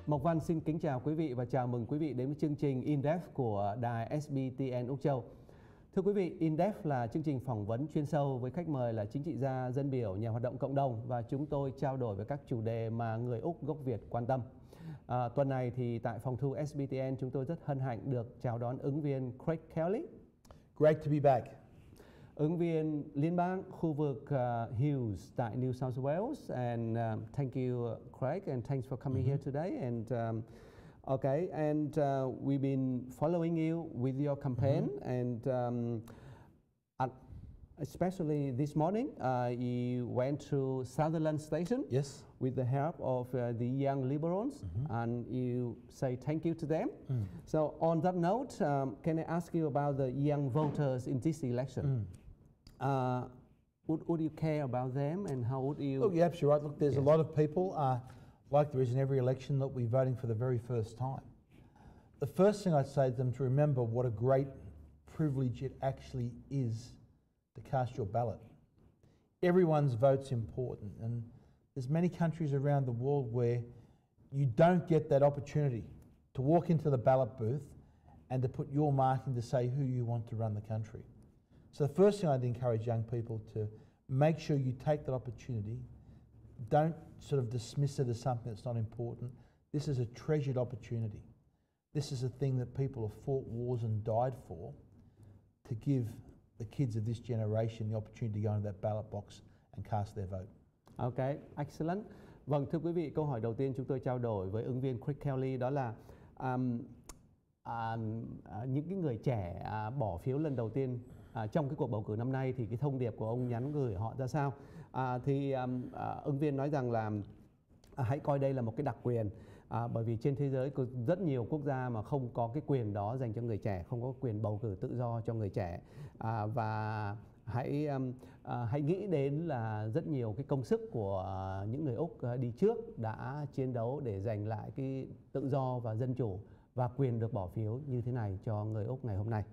Mộc Văn xin kính chào quý vị và chào mừng quý vị đến với chương trình In-Depth của đài SBTN Úc Châu. Thưa quý vị, In-Depth là chương trình phỏng vấn chuyên sâu với khách mời là chính trị gia, dân biểu, nhà hoạt động cộng đồng và chúng tôi trao đổi về các chủ đề mà người Úc gốc Việt quan tâm. Tuần này thì tại phòng thu SBTN chúng tôi rất hân hạnh được chào đón ứng viên Kelly. Great to be back. Ứng viên liên bang khu vực Hughes tại New South Wales, and thank you, Craig, and thanks for coming here today. And we've been following you with your campaign, and especially this morning, you went to Sutherland Station. Yes. With the help of the young Liberals, and you say thank you to them. So on that note, can I ask you about the young voters in this election? Would you care about them, and how would you? Look, you're absolutely right. Look, there's a lot of people, like there is in every election, that we're voting for the very first time. The first thing I'd say to them to remember what a great privilege it actually is to cast your ballot. Everyone's vote's important, and there's many countries around the world where you don't get that opportunity to walk into the ballot booth and to put your mark in to say who you want to run the country. So the first thing I'd encourage young people to make sure you take that opportunity. Don't sort of dismiss it as something that's not important. This is a treasured opportunity. This is a thing that people have fought wars and died for, to give the kids of this generation the opportunity to go into that ballot box and cast their vote. Okay, excellent. Vâng, thưa quý vị, câu hỏi đầu tiên chúng tôi trao đổi với ứng viên Kelly đó là những cái người trẻ bỏ phiếu lần đầu tiên trong cái cuộc bầu cử năm nay thì cái thông điệp của ông nhắn gửi họ ra sao? Ứng viên nói rằng là hãy coi đây là một cái đặc quyền, bởi vì trên thế giới có rất nhiều quốc gia mà không có cái quyền đó dành cho người trẻ, không có quyền bầu cử tự do cho người trẻ, và hãy nghĩ đến là rất nhiều cái công sức của những người Úc đi trước đã chiến đấu để giành lại cái tự do và dân chủ và quyền được bỏ phiếu như thế này cho người Úc ngày hôm nay.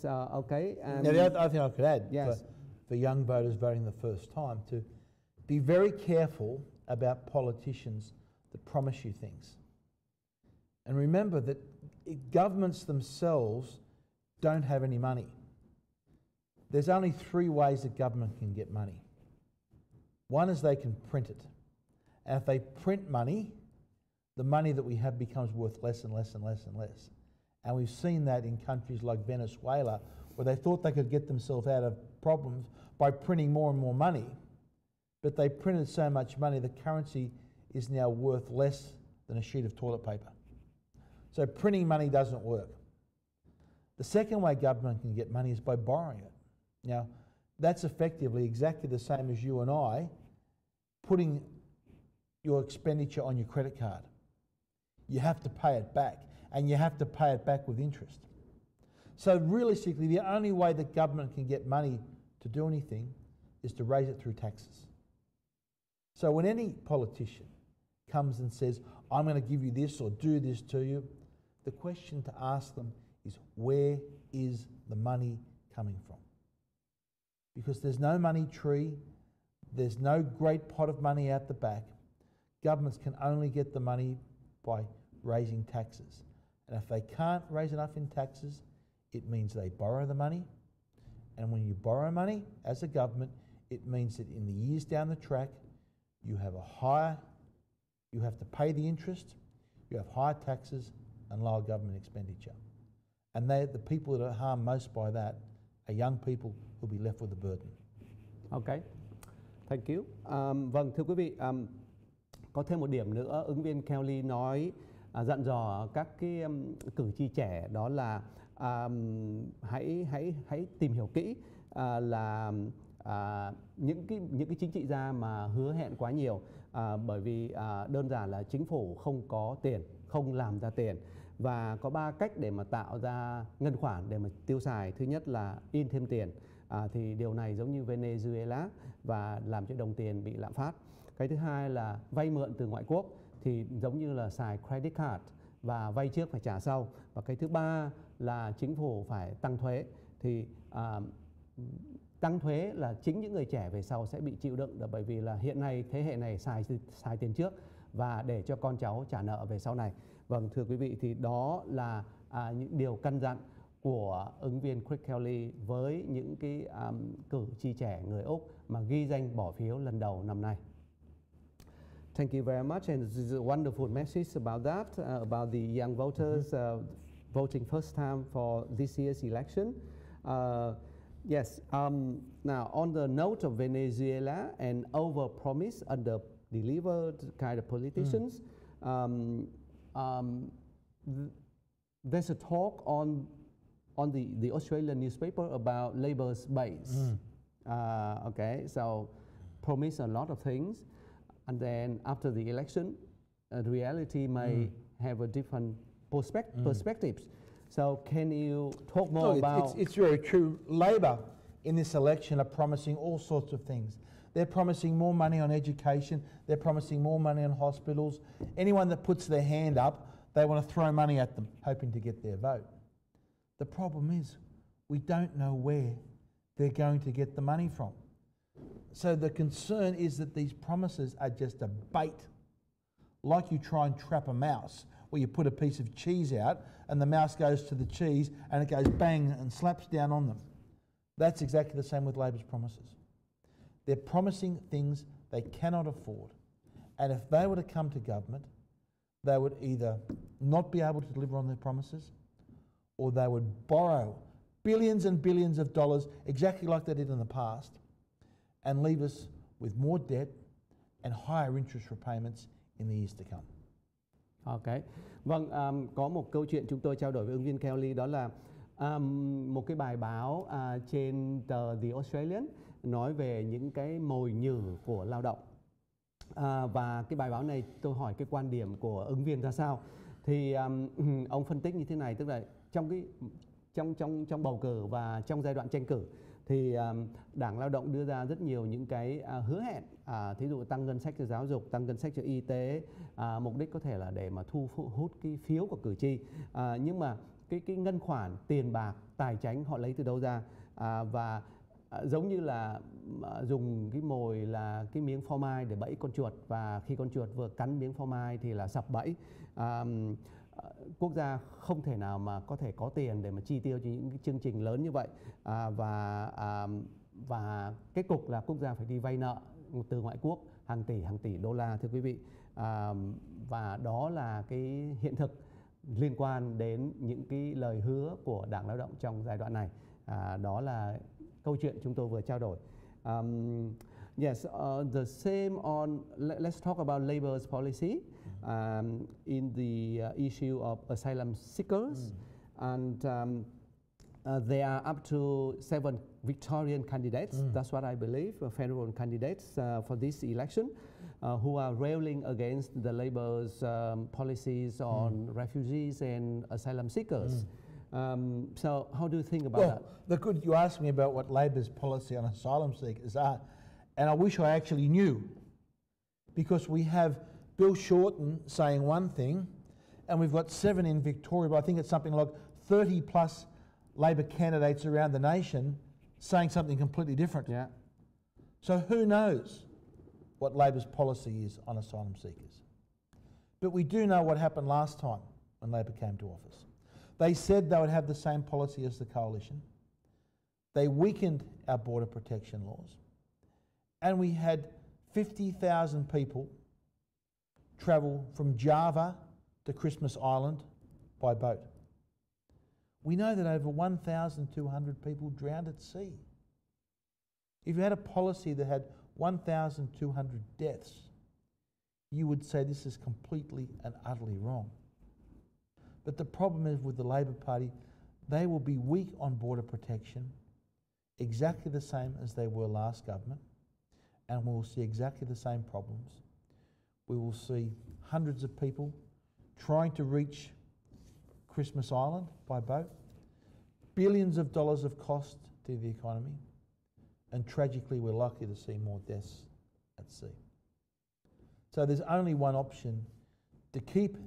Okay. Now, the other thing I could add, yes, for young voters voting the first time, to be very careful about politicians that promise you things. And remember that governments themselves don't have any money. There's only three ways that government can get money. One is they can print it. And if they print money, the money that we have becomes worth less and less and less and less. And we've seen that in countries like Venezuela, where they thought they could get themselves out of problems by printing more and more money. But they printed so much money, the currency is now worth less than a sheet of toilet paper. So printing money doesn't work. The second way government can get money is by borrowing it. Now, that's effectively exactly the same as you and I putting your expenditure on your credit card. You have to pay it back, and you have to pay it back with interest. So realistically, the only way that government can get money to do anything is to raise it through taxes. So when any politician comes and says, I'm going to give you this or do this to you, the question to ask them is, where is the money coming from? Because there's no money tree, there's no great pot of money out the back. Governments can only get the money by raising taxes. And if they can't raise enough in taxes, it means they borrow the money. And when you borrow money as a government, it means that in the years down the track, you have to pay the interest, you have higher taxes and lower government expenditure. And the people that are harmed most by that are young people who will be left with the burden. Okay, thank you. Vâng, thưa quý vị, có thêm một điểm nữa, ứng viên Kelly nói dặn dò các cái cử tri trẻ đó là hãy tìm hiểu kỹ là những cái chính trị gia mà hứa hẹn quá nhiều, bởi vì đơn giản là chính phủ không có tiền, không làm ra tiền, và có 3 cách để mà tạo ra ngân khoản để mà tiêu xài. Thứ nhất là in thêm tiền, thì điều này giống như Venezuela và làm cho đồng tiền bị lạm phát. Cái thứ hai là vay mượn từ ngoại quốc, thì giống như là xài credit card và vay trước phải trả sau. Và cái thứ ba là chính phủ phải tăng thuế, thì tăng thuế là chính những người trẻ về sau sẽ bị chịu đựng, bởi vì là hiện nay thế hệ này xài tiền trước và để cho con cháu trả nợ về sau này. Vâng, thưa quý vị, thì đó là những điều căn dặn của ứng viên Craig Kelly với những cái cử tri trẻ người Úc mà ghi danh bỏ phiếu lần đầu năm nay. Thank you very much, and this is a wonderful message about that, about the young voters voting first time for this year's election. Yes, now on the note of Venezuela and over-promise, under-delivered kind of politicians, there's a talk on the Australian newspaper about Labour's base. Okay, so promise a lot of things, and then after the election, reality may have a different perspectives. So can you talk more about... It's very true. Labor in this election are promising all sorts of things. They're promising more money on education. They're promising more money on hospitals. Anyone that puts their hand up, they want to throw money at them, hoping to get their vote. The problem is, we don't know where they're going to get the money from. So the concern is that these promises are just a bait, like you try and trap a mouse, where you put a piece of cheese out and the mouse goes to the cheese and it goes bang and slaps down on them. That's exactly the same with Labor's promises. They're promising things they cannot afford. And if they were to come to government, they would either not be able to deliver on their promises, or they would borrow billions and billions of dollars, exactly like they did in the past, and leave us with more debt and higher interest repayments in the years to come. Ok, vâng, có một câu chuyện chúng tôi trao đổi với ứng viên Kelly, đó là một cái bài báo trên tờ The Australian nói về những cái mồi nhử của lao động. Và cái bài báo này tôi hỏi cái quan điểm của ứng viên ra sao, thì ông phân tích như thế này, tức là trong bầu cử và trong giai đoạn tranh cử thì Đảng Lao động đưa ra rất nhiều những cái hứa hẹn, thí dụ tăng ngân sách cho giáo dục, tăng ngân sách cho y tế, mục đích có thể là để mà thu hút cái phiếu của cử tri, nhưng mà cái ngân khoản tiền bạc tài chánh họ lấy từ đâu ra, và giống như là dùng cái mồi là cái miếng phô mai để bẫy con chuột, và khi con chuột vừa cắn miếng phô mai thì là sập bẫy. Quốc gia không thể nào mà có thể có tiền để mà chi tiêu cho những cái chương trình lớn như vậy, và kết cục là quốc gia phải đi vay nợ từ ngoại quốc hàng tỷ đô la, thưa quý vị. Và đó là cái hiện thực liên quan đến những cái lời hứa của Đảng Lao động trong giai đoạn này. Đó là câu chuyện chúng tôi vừa trao đổi. Yes, the same on, let's talk about Labour's policy in the issue of asylum seekers. And there are up to 7 Victorian candidates, that's what I believe, federal candidates for this election, who are railing against the Labour's policies on refugees and asylum seekers. So how do you think about that? Well, you asked me about what Labor's policy on asylum seekers are, and I wish I actually knew, because we have Bill Shorten saying one thing, and we've got 7 in Victoria, but I think it's something like 30 plus Labor candidates around the nation saying something completely different. Yeah. So who knows what Labor's policy is on asylum seekers? But we do know what happened last time when Labor came to office. They said they would have the same policy as the coalition. They weakened our border protection laws. And we had 50,000 people travel from Java to Christmas Island by boat. We know that over 1,200 people drowned at sea. If you had a policy that had 1,200 deaths, you would say this is completely and utterly wrong. But the problem is with the Labor Party, they will be weak on border protection, exactly the same as they were last government, and we will see exactly the same problems. We will see hundreds of people trying to reach Christmas Island by boat, billions of dollars of cost to the economy, and tragically we're likely to see more deaths at sea. So there's only one option to keep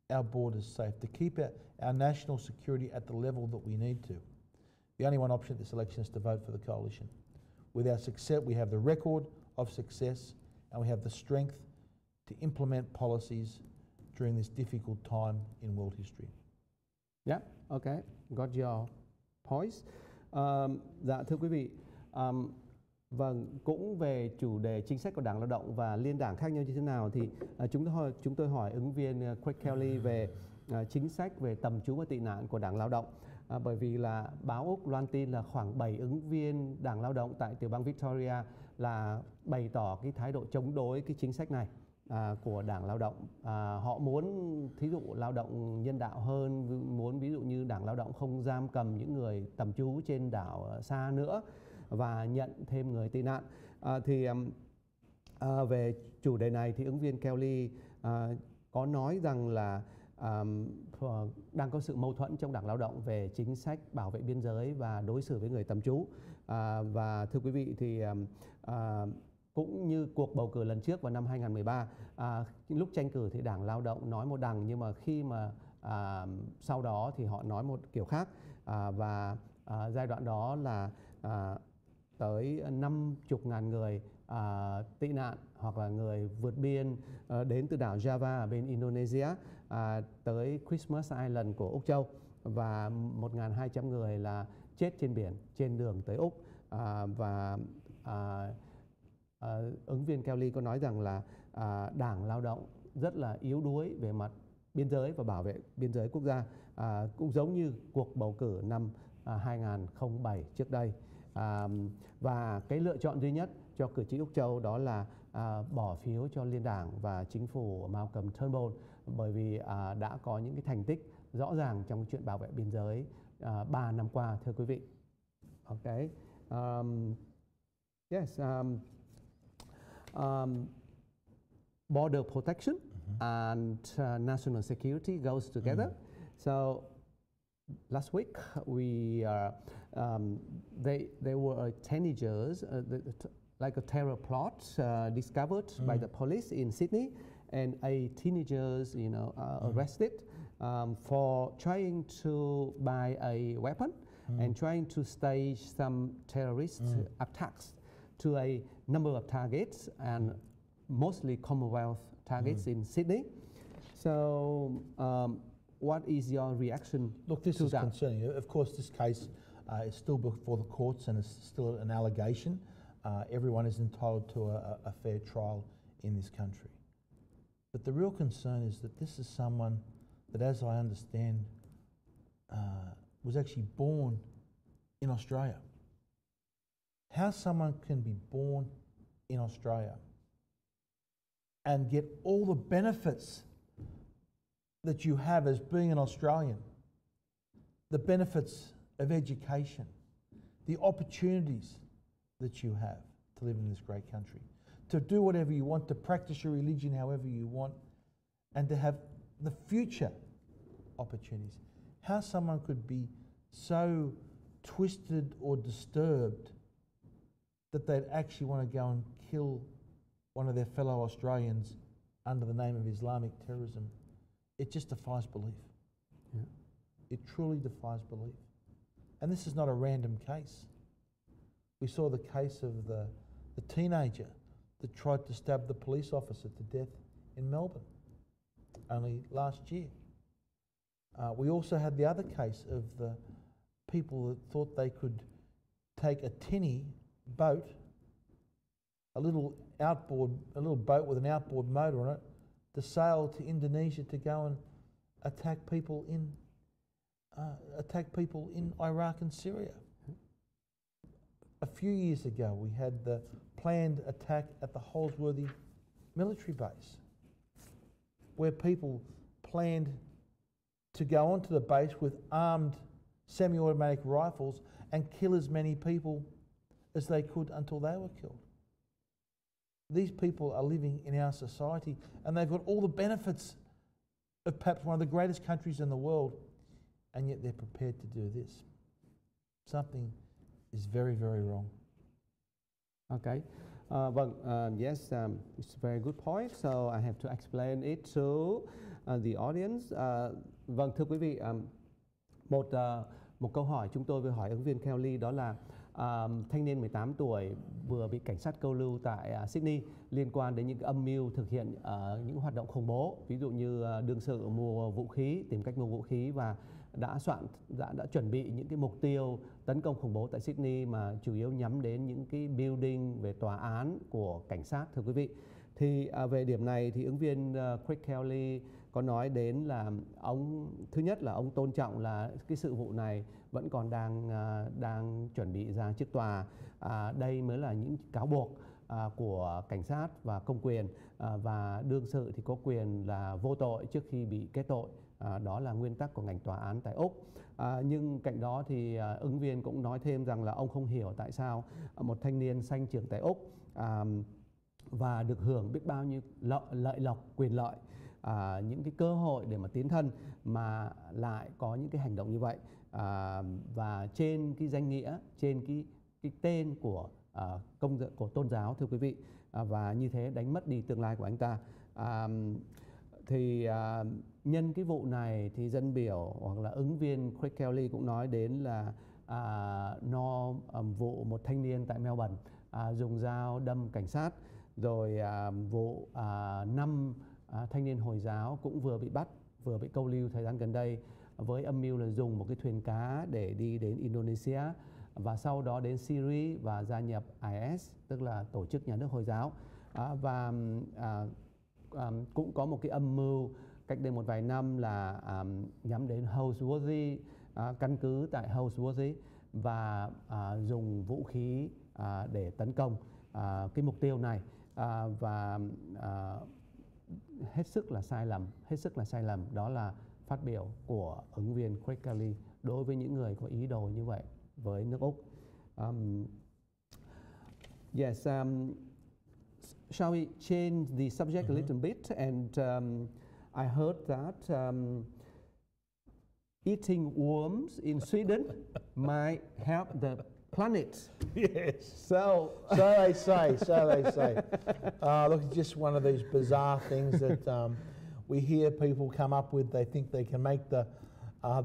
our borders safe, to keep our national security at the level that we need to. The only one option at this election is to vote for the coalition. With our success, we have the record of success, and we have the strength to implement policies during this difficult time in world history. Yeah, okay, got your points. Dạ thưa quý vị, vâng, cũng về chủ đề chính sách của Đảng Lao động và liên đảng khác nhau như thế nào thì chúng tôi hỏi ứng viên Craig Kelly về chính sách về tầm trú và tị nạn của Đảng Lao động. Bởi vì là báo Úc loan tin là khoảng 7 ứng viên Đảng Lao động tại tiểu bang Victoria là bày tỏ cái thái độ chống đối cái chính sách này của Đảng Lao động. Họ muốn thí dụ lao động nhân đạo hơn, muốn ví dụ như Đảng Lao động không giam cầm những người tầm trú trên đảo xa nữa và nhận thêm người tị nạn. Về chủ đề này thì ứng viên Kelly có nói rằng là đang có sự mâu thuẫn trong Đảng Lao động về chính sách bảo vệ biên giới và đối xử với người tạm trú. Và thưa quý vị thì cũng như cuộc bầu cử lần trước vào năm 2013, lúc tranh cử thì Đảng Lao động nói một đằng, nhưng mà khi mà sau đó thì họ nói một kiểu khác. Và giai đoạn đó là tới 50.000 người tị nạn hoặc là người vượt biên đến từ đảo Java ở bên Indonesia tới Christmas Island của Úc Châu, và 1.200 người là chết trên biển trên đường tới Úc. Ứng viên Kelly có nói rằng là Đảng Lao động rất là yếu đuối về mặt biên giới và bảo vệ biên giới quốc gia, cũng giống như cuộc bầu cử năm 2007 trước đây. Và cái lựa chọn duy nhất cho cử tri Úc Châu đó là bỏ phiếu cho liên đảng và chính phủ Malcolm Turnbull, bởi vì đã có những cái thành tích rõ ràng trong chuyện bảo vệ biên giới 3 năm qua, thưa quý vị. Okay. Yes. Border protection and national security goes together. So last week we there were teenagers like a terror plot discovered by the police in Sydney, and teenagers arrested for trying to buy a weapon and trying to stage some terrorist attacks to a number of targets, and mostly Commonwealth targets in Sydney. So what is your reaction? Look, this is concerning. Of course, this case is still before the courts and it's still an allegation. Everyone is entitled to a fair trial in this country. But the real concern is that this is someone that, as I understand, was actually born in Australia. How someone can be born in Australia and get all the benefits that you have as being an Australian, the benefits of education, the opportunities that you have to live in this great country, to do whatever you want, to practice your religion however you want, and to have the future opportunities. How someone could be so twisted or disturbed that they'd actually want to go and kill one of their fellow Australians under the name of Islamic terrorism, it just defies belief. Yeah. It truly defies belief. And this is not a random case. We saw the case of the teenager that tried to stab the police officer to death in Melbourne only last year. We also had the other case of the people that thought they could take a tinny boat, a little boat with an outboard motor on it, to sail to Indonesia to go and attack people in Iraq and Syria. A few years ago, we had the planned attack at the Holsworthy military base, where people planned to go onto the base with armed semi-automatic rifles and kill as many people as they could until they were killed. These people are living in our society and they've got all the benefits of perhaps one of the greatest countries in the world, and yet they're prepared to do this. Something is very, very wrong. Okay. Yes, it's a very good point. So I have to explain it to the audience. Vâng, thưa quý vị, một câu hỏi chúng tôi vừa hỏi ứng viên Kelly đó là thanh niên 18 tuổi vừa bị cảnh sát câu lưu tại Sydney liên quan đến những cái âm mưu thực hiện những hoạt động khủng bố, ví dụ như đương sự mua vũ khí, tìm cách mua vũ khí và đã chuẩn bị những cái mục tiêu tấn công khủng bố tại Sydney mà chủ yếu nhắm đến những cái building về tòa án của cảnh sát, thưa quý vị. Thì về điểm này thì ứng viên Craig Kelly có nói đến là thứ nhất là ông tôn trọng là cái sự vụ này vẫn còn đang chuẩn bị ra trước tòa. Đây mới là những cáo buộc của cảnh sát và công quyền, và đương sự thì có quyền là vô tội trước khi bị kết tội. Đó là nguyên tắc của ngành tòa án tại Úc. Nhưng cạnh đó thì ứng viên cũng nói thêm rằng là ông không hiểu tại sao một thanh niên sanh trưởng tại Úc và được hưởng biết bao nhiêu lợi lộc, quyền lợi, những cái cơ hội để mà tiến thân mà lại có những cái hành động như vậy, và trên cái danh nghĩa, trên cái tên của của tôn giáo, thưa quý vị, và như thế đánh mất đi tương lai của anh ta. Thì nhân cái vụ này thì dân biểu hoặc là ứng viên Craig Kelly cũng nói đến là vụ một thanh niên tại Melbourne dùng dao đâm cảnh sát, rồi vụ 5 thanh niên Hồi giáo cũng vừa bị bắt, vừa bị câu lưu thời gian gần đây với âm mưu là dùng một cái thuyền cá để đi đến Indonesia và sau đó đến Syria và gia nhập IS, tức là tổ chức nhà nước Hồi giáo. Và cũng có một cái âm mưu cách đây một vài năm là nhắm đến Holsworthy, căn cứ tại Holsworthy, và dùng vũ khí để tấn công cái mục tiêu này, và hết sức là sai lầm. Đó là phát biểu của ứng viên Craig Kelly đối với những người có ý đồ như vậy với nước Úc. Shall we change the subject a little bit? And I heard that eating worms in Sweden might help the planet. Yes. So they say. Look, it's just one of these bizarre things that we hear people come up with. They think they can make the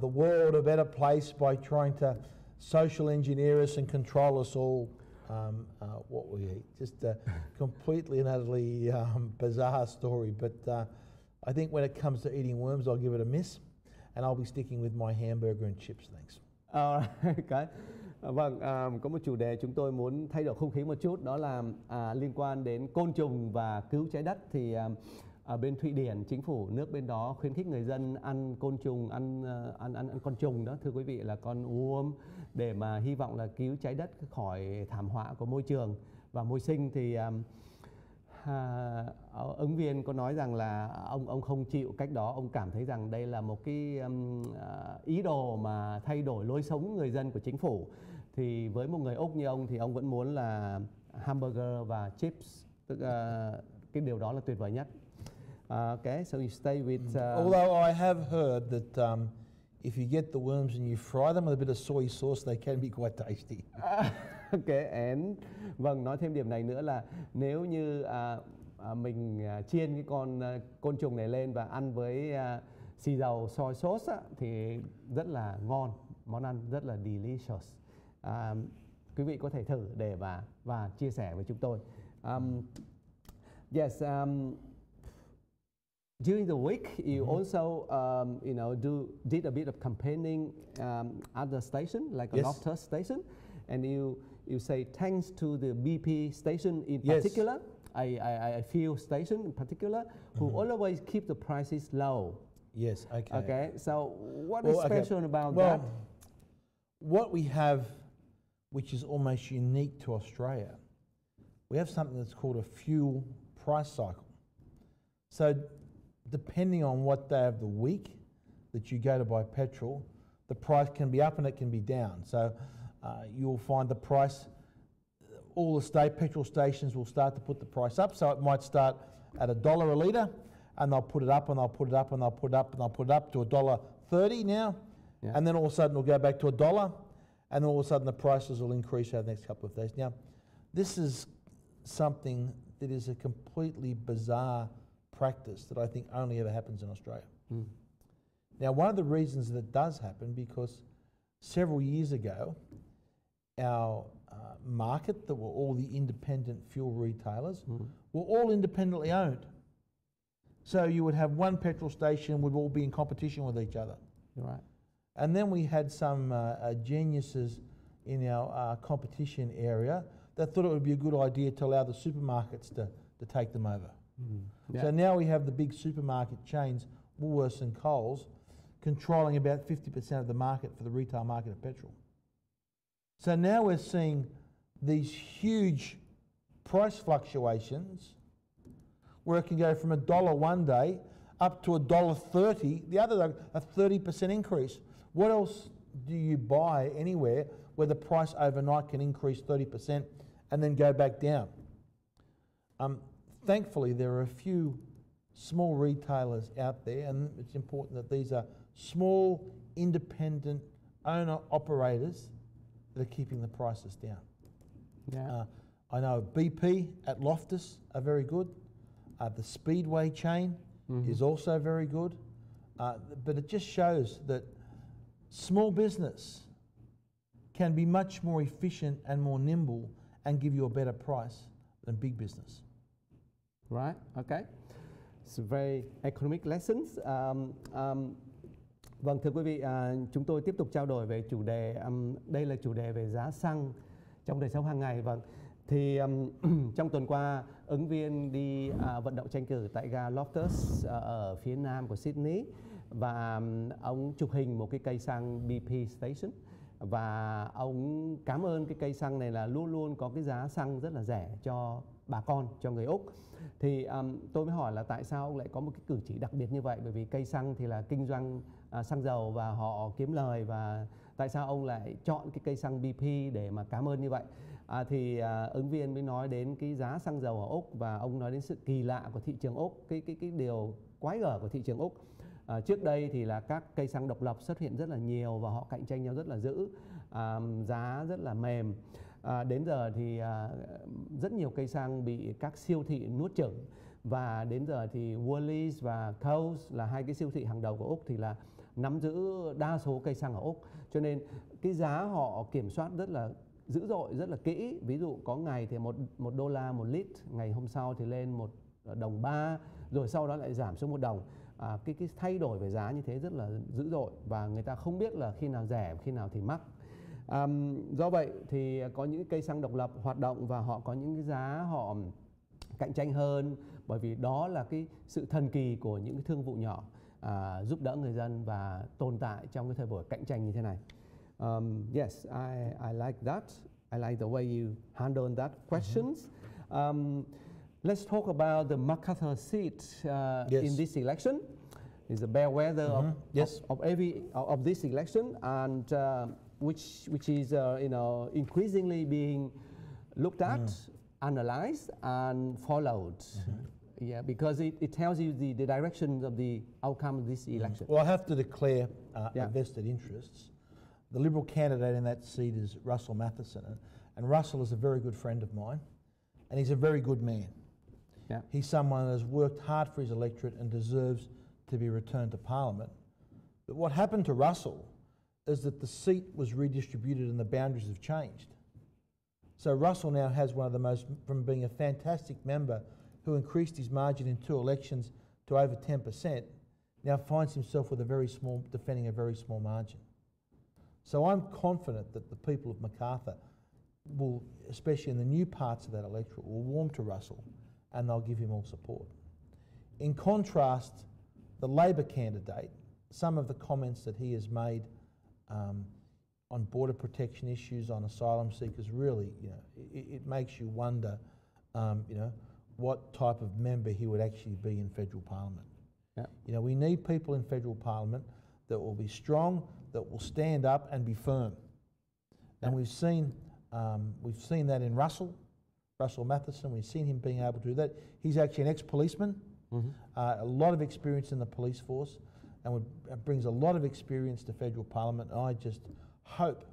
world a better place by trying to social engineer us and control us all. What we eat. Just a completely and utterly bizarre story. But I think when it comes to eating worms, I'll give it a miss, and I'll be sticking with my hamburger and chips. Thanks. Vâng, có một chủ đề chúng tôi muốn thay đổi không khí một chút, đó là liên quan đến côn trùng và cứu trái đất. Thì ở bên Thụy Điển, chính phủ nước bên đó khuyến khích người dân ăn côn trùng, ăn con trùng đó, thưa quý vị, là con worm, để mà hy vọng là cứu trái đất khỏi thảm họa của môi trường và môi sinh. Thì ứng viên có nói rằng là ông không chịu cách đó, ông cảm thấy rằng đây là một cái ý đồ mà thay đổi lối sống người dân của chính phủ. Thì với một người Úc như ông thì ông vẫn muốn là hamburger và chips, tức cái điều đó là tuyệt vời nhất. Okay, so you stay with. Although I have heard that if you get the worms and you fry them with a bit of soy sauce, they can be quite tasty. Okay, and vâng, nói thêm điểm này nữa là nếu như mình chiên cái con côn trùng này lên và ăn với xì dầu soy sauce thì rất là ngon, món ăn rất là delicious. Quý vị có thể thử để và chia sẻ với chúng tôi. During the week, you also, did a bit of campaigning at the station, like a Optus station, and you say thanks to the BP station in particular, a fuel station in particular, who always keep the prices low. Yes. Okay. Okay. So what is special about that? What we have, which is almost unique to Australia, we have something that's called a fuel price cycle. So depending on what day of the week that you go to buy petrol, the price can be up and it can be down. So you'll find the price, all the petrol stations will start to put the price up. So it might start at $1 a litre, and they'll put it up and they'll put it up and they'll put it up and they'll put it up to $1.30 now. Yeah. And then all of a sudden it'll go back to $1, and then all of a sudden the prices will increase over the next couple of days. Now, this is something that is a completely bizarre practice that I think only ever happens in Australia. Now, one of the reasons that it does happen, because several years ago, our market that were all the independent fuel retailers were all independently owned. So you would have one petrol station would all be in competition with each other. Right. And then we had some geniuses in our competition area that thought it would be a good idea to allow the supermarkets to take them over. Yeah. So now we have the big supermarket chains, Woolworths and Coles, controlling about 50% of the market for the retail market of petrol. So now we're seeing these huge price fluctuations where it can go from $1 one day up to $1.30 the other day, a 30% increase. What else do you buy anywhere where the price overnight can increase 30% and then go back down? Thankfully, there are a few small retailers out there, and it's important that these are small, independent owner-operators that are keeping the prices down. Yeah. I know BP at Loftus are very good. The Speedway chain is also very good. But it just shows that small business can be much more efficient and more nimble and give you a better price than big business. Right, okay. It's very economic lessons. Vâng, thưa quý vị, chúng tôi tiếp tục trao đổi về chủ đề, đây là chủ đề về giá xăng trong đời sống hàng ngày. Vâng, thì trong tuần qua, ứng viên đi vận động tranh cử tại ga Loftus ở phía nam của Sydney, và ông chụp hình một cái cây xăng BP Station, và ông cảm ơn cái cây xăng này là luôn luôn có cái giá xăng rất là rẻ cho bà con, cho người Úc. Thì tôi mới hỏi là tại sao ông lại có một cái cử chỉ đặc biệt như vậy, bởi vì cây xăng thì là kinh doanh xăng dầu và họ kiếm lời, và tại sao ông lại chọn cái cây xăng BP để mà cảm ơn như vậy? Thì ứng viên mới nói đến cái giá xăng dầu ở Úc, và ông nói đến sự kỳ lạ của thị trường Úc, cái điều quái gở của thị trường Úc. Trước đây thì là các cây xăng độc lập xuất hiện rất là nhiều và họ cạnh tranh nhau rất là dữ, giá rất là mềm. Đến giờ thì rất nhiều cây xăng bị các siêu thị nuốt chửng, và đến giờ thì Woolies và Coles là hai cái siêu thị hàng đầu của Úc thì là nắm giữ đa số cây xăng ở Úc, cho nên cái giá họ kiểm soát rất là dữ dội, rất là kỹ. Ví dụ có ngày thì $1 một lít, ngày hôm sau thì lên $1.3 đồng, rồi sau đó lại giảm xuống $1. Cái thay đổi về giá như thế rất là dữ dội, và người ta không biết là khi nào rẻ, khi nào thì mắc. Do vậy thì có những cây xăng độc lập hoạt động và họ có những cái giá họ cạnh tranh hơn, bởi vì đó là cái sự thần kỳ của những cái thương vụ nhỏ, giúp đỡ người dân và tồn tại trong cái thời buổi cạnh tranh như thế này. Yes, I like that. I like the way you handle that questions. Let's talk about the MacArthur seat in this election. It's a bellwether of this election, and which is increasingly being looked at, analyzed, and followed. Yeah, because it tells you the direction of the outcome of this election. Well, I have to declare vested interests. The Liberal candidate in that seat is Russell Matheson, and Russell is a very good friend of mine, and he's a very good man. Yeah. He's someone that has worked hard for his electorate and deserves to be returned to Parliament. But what happened to Russell is that the seat was redistributed and the boundaries have changed. So Russell now has one of the most, from being a fantastic member who increased his margin in 2 elections to over 10%, now finds himself with defending a very small margin. So I'm confident that the people of Macarthur will, especially in the new parts of that electorate, will warm to Russell and they'll give him all support. In contrast, the Labor candidate, some of the comments that he has made on border protection issues, on asylum seekers, really, it makes you wonder, what type of member he would actually be in federal parliament. Yeah. We need people in federal parliament that will be strong, that will stand up and be firm. And we've seen that in Russell Matheson. We've seen him being able to do that. He's actually an ex-policeman, a lot of experience in the police force, and brings a lot of experience to federal parliament. And I just hope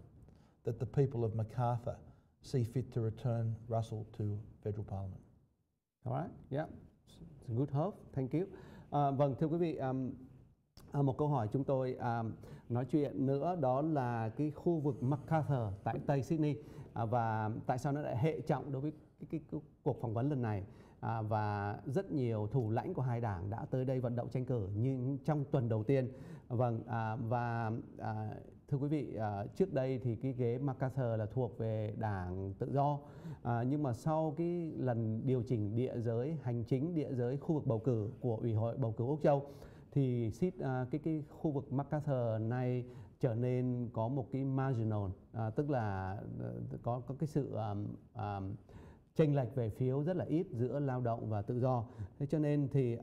that the people of Macarthur see fit to return Russell to federal parliament. All right, yeah, it's a good hope. Thank you. Vâng, thưa quý vị, Một câu hỏi chúng tôi nói chuyện nữa đó là cái khu vực MacArthur tại Tây Sydney, và tại sao nó lại hệ trọng đối với cái cuộc phỏng vấn lần này, và rất nhiều thủ lãnh của hai đảng đã tới đây vận động tranh cử như trong tuần đầu tiên. Vâng, thưa quý vị, trước đây thì cái ghế MacArthur là thuộc về đảng Tự do, nhưng mà sau cái lần điều chỉnh địa giới hành chính, địa giới khu vực bầu cử của Ủy hội bầu cử Úc Châu, thì cái khu vực MacArthur này trở nên có một cái marginal, tức là có cái sự chênh lệch về phiếu rất là ít giữa lao động và tự do. Thế cho nên thì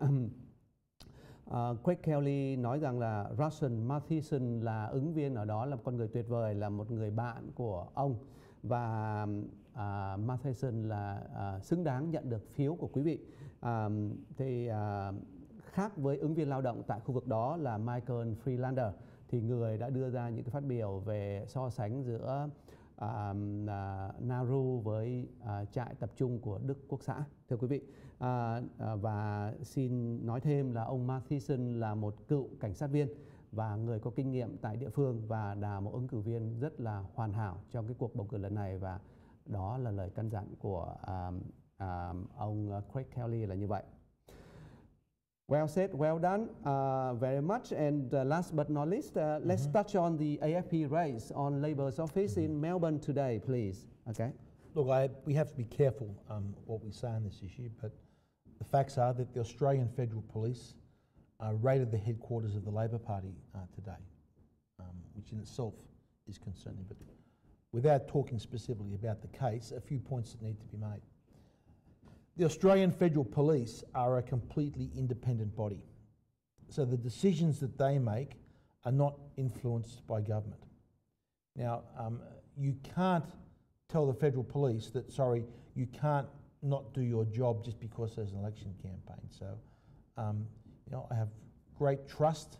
Craig Kelly nói rằng là Russell Matheson là ứng viên ở đó, là một con người tuyệt vời, là một người bạn của ông, và Matheson là xứng đáng nhận được phiếu của quý vị. Khác với ứng viên lao động tại khu vực đó là Michael Freelander, thì người đã đưa ra những cái phát biểu về so sánh giữa Nauru với trại tập trung của Đức Quốc xã, thưa quý vị. Và xin nói thêm là ông Matheson là một cựu cảnh sát viên và người có kinh nghiệm tại địa phương, và là một ứng cử viên rất là hoàn hảo trong cái cuộc bầu cử lần này, và đó là lời căn dặn của ông Craig Kelly là như vậy. Well said, well done, very much. And last but not least, let's touch on the AFP race on Labour's office in Melbourne today, please. Okay. Look, we have to be careful what we say on this issue, but the facts are that the Australian Federal Police raided the headquarters of the Labor Party today, which in itself is concerning. But without talking specifically about the case, a few points that need to be made. The Australian Federal Police are a completely independent body, so the decisions that they make are not influenced by government. Now, you can't tell the Federal Police that, sorry, you can't not do your job just because there's an election campaign. So, I have great trust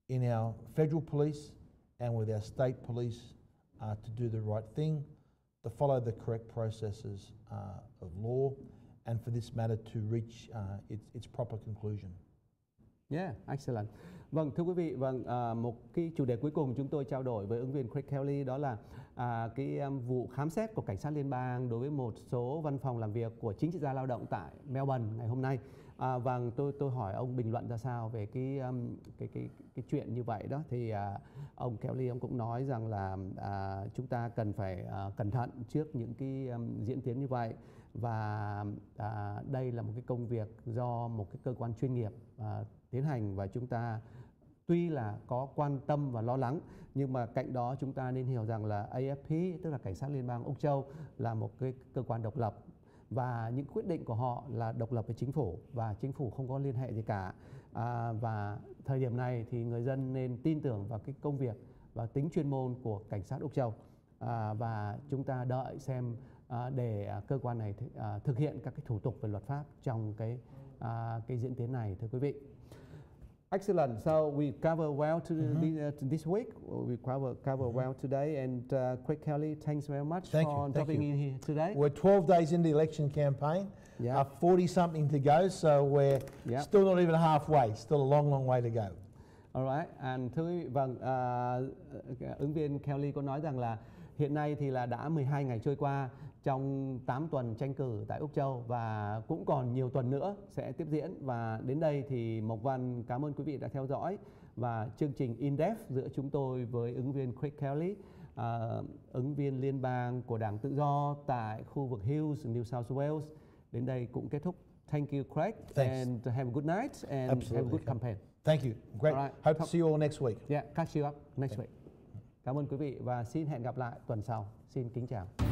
in our Federal Police and with our state police to do the right thing, to follow the correct processes of law, and for this matter to reach its proper conclusion. Yeah, excellent. Vâng, thưa quý vị, một cái chủ đề cuối cùng chúng tôi trao đổi với ứng viên Craig Kelly đó là cái vụ khám xét của cảnh sát liên bang đối với một số văn phòng làm việc của chính trị gia lao động tại Melbourne ngày hôm nay. Và tôi hỏi ông bình luận ra sao về cái chuyện như vậy đó, thì ông Kelly ông cũng nói rằng là chúng ta cần phải cẩn thận trước những cái diễn tiến như vậy, và đây là một cái công việc do một cái cơ quan chuyên nghiệp tiến hành, và chúng ta tuy là có quan tâm và lo lắng, nhưng mà cạnh đó chúng ta nên hiểu rằng là AFP, tức là cảnh sát liên bang Úc Châu, là một cái cơ quan độc lập, và những quyết định của họ là độc lập với chính phủ, và chính phủ không có liên hệ gì cả. Và thời điểm này thì người dân nên tin tưởng vào cái công việc và tính chuyên môn của cảnh sát Úc Châu, và chúng ta đợi xem để cơ quan này thực hiện các cái thủ tục về luật pháp trong cái diễn tiến này, thưa quý vị. Excellent. So we cover well this week. We cover well today. And Craig Kelly, thanks very much for dropping in here today. We're 12 days into the election campaign. 40-something to go, so we're still not even halfway. Still a long, long way to go. All right. And thưa quý vị, ứng viên Kelly có nói rằng là hiện nay thì là đã 12 ngày trôi qua trong 8 tuần tranh cử tại Úc Châu, và cũng còn nhiều tuần nữa sẽ tiếp diễn. Và đến đây thì Mộc Văn cảm ơn quý vị đã theo dõi, và chương trình In-Depth giữa chúng tôi với ứng viên Craig Kelly, ứng viên liên bang của Đảng Tự do tại khu vực Hills, New South Wales, đến đây cũng kết thúc. Thank you, Craig. Thanks. And have a good night and have a good campaign. Thank you. Great. Right. Hope to see you all next week. Yeah, catch you up next week. Cảm ơn quý vị và xin hẹn gặp lại tuần sau. Xin kính chào.